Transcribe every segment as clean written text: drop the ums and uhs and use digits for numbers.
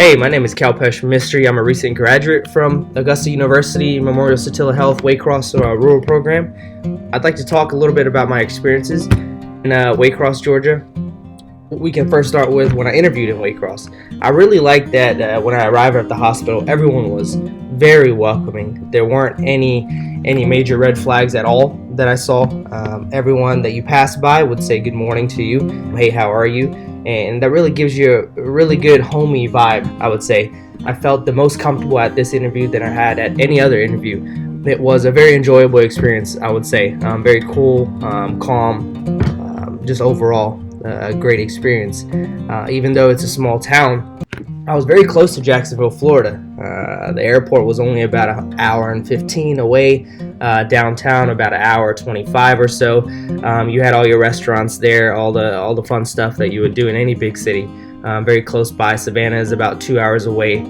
Hey, my name is Kalpesh Mystery. I'm a recent graduate from Augusta University, Memorial Satilla Health, Waycross rural program. I'd like to talk a little bit about my experiences in Waycross, Georgia. We can first start with when I interviewed in Waycross. I really liked that when I arrived at the hospital, everyone was very welcoming. There weren't any major red flags at all that I saw. Everyone that you passed by would say good morning to you. Hey, how are you? And that really gives you a really good homey vibe, I would say. I felt the most comfortable at this interview than I had at any other interview. It was a very enjoyable experience, I would say. Very cool, calm, just overall a great experience. Even though it's a small town, I was very close to Jacksonville, Florida. The airport was only about an hour and 15 away. Downtown, about an hour 25 or so. You had all your restaurants there, all the fun stuff that you would do in any big city. Very close by. Savannah is about 2 hours away.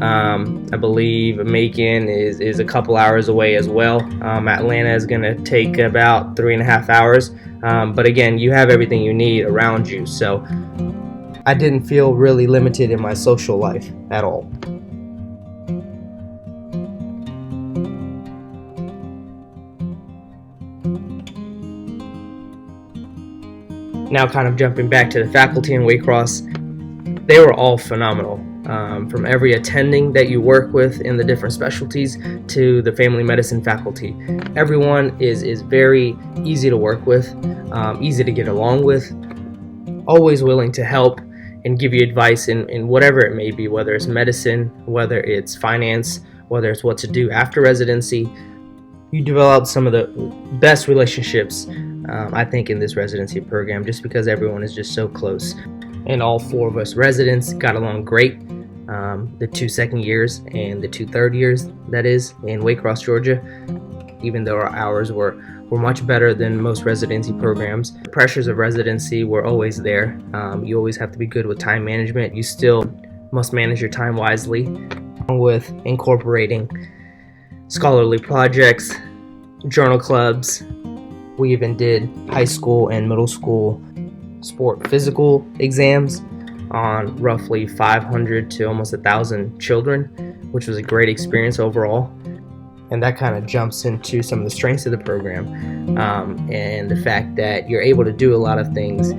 I believe Macon is a couple hours away as well. Atlanta is going to take about 3.5 hours. But again, you have everything you need around you. So I didn't feel really limited in my social life at all. Now kind of jumping back to the faculty in Waycross, they were all phenomenal. From every attending that you work with in the different specialties to the family medicine faculty. Everyone is very easy to work with, easy to get along with, always willing to help and give you advice in whatever it may be, whether it's medicine, whether it's finance, whether it's what to do after residency. You develop some of the best relationships, I think, in this residency program, just because everyone is just so close. And all four of us residents got along great. The 2 second years and the 2 third years, that is, in Waycross, Georgia, even though our hours were much better than most residency programs. The pressures of residency were always there. You always have to be good with time management. You still must manage your time wisely, along with incorporating scholarly projects, journal clubs. We even did high school and middle school sport physical exams on roughly 500 to almost 1,000 children, which was a great experience overall. And that kind of jumps into some of the strengths of the program, and the fact that you're able to do a lot of things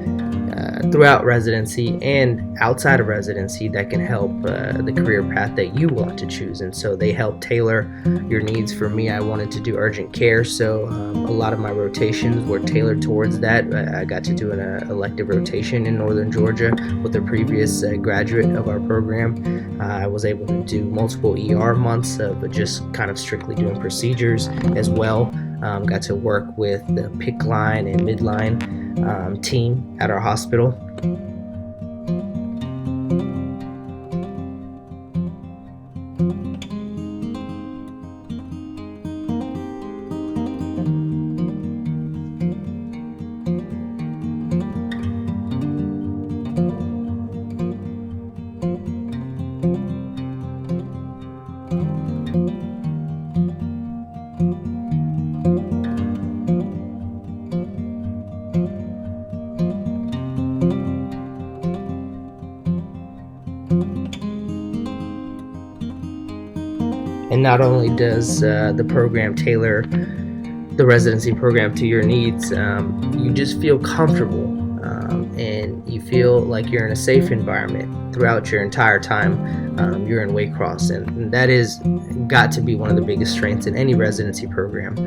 throughout residency and outside of residency that can help the career path that you want to choose. And so they help tailor your needs. For me, I wanted to do urgent care, so a lot of my rotations were tailored towards that. I got to do an elective rotation in northern Georgia with a previous graduate of our program. I was able to do multiple ER months of just kind of strictly doing procedures as well. Got to work with the PIC line and midline team at our hospital. And not only does the program tailor the residency program to your needs, you just feel comfortable and you feel like you're in a safe environment throughout your entire time you're in Waycross. And that is got to be one of the biggest strengths in any residency program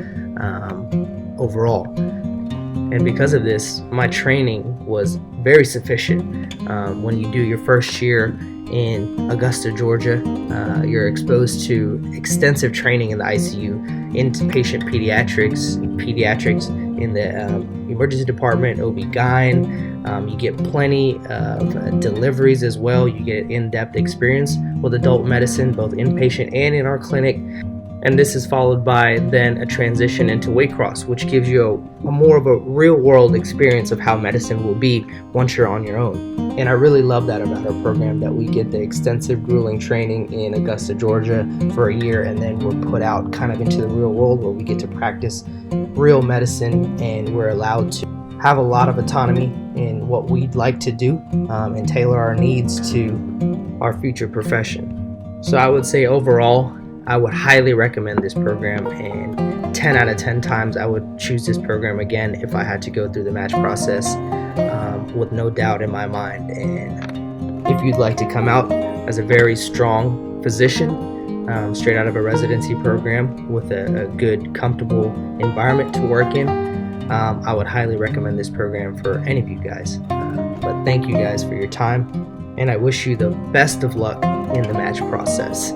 overall. And because of this, my training was very sufficient. When you do your first year in Augusta, Georgia, you're exposed to extensive training in the ICU, in patient pediatrics in the emergency department, OB-GYN. You get plenty of deliveries as well. You get in-depth experience with adult medicine, both inpatient and in our clinic. And this is followed by then a transition into Waycross, which gives you a more of a real-world experience of how medicine will be once you're on your own. And I really love that about our program, that we get the extensive grueling training in Augusta, Georgia for a year, and then we're put out kind of into the real world where we get to practice real medicine, and we're allowed to have a lot of autonomy in what we'd like to do and tailor our needs to our future profession. So I would say overall, I would highly recommend this program, and 10 out of 10 times I would choose this program again if I had to go through the match process, with no doubt in my mind. And if you'd like to come out as a very strong physician, straight out of a residency program with a good, comfortable environment to work in, I would highly recommend this program for any of you guys. But thank you guys for your time, and I wish you the best of luck in the match process.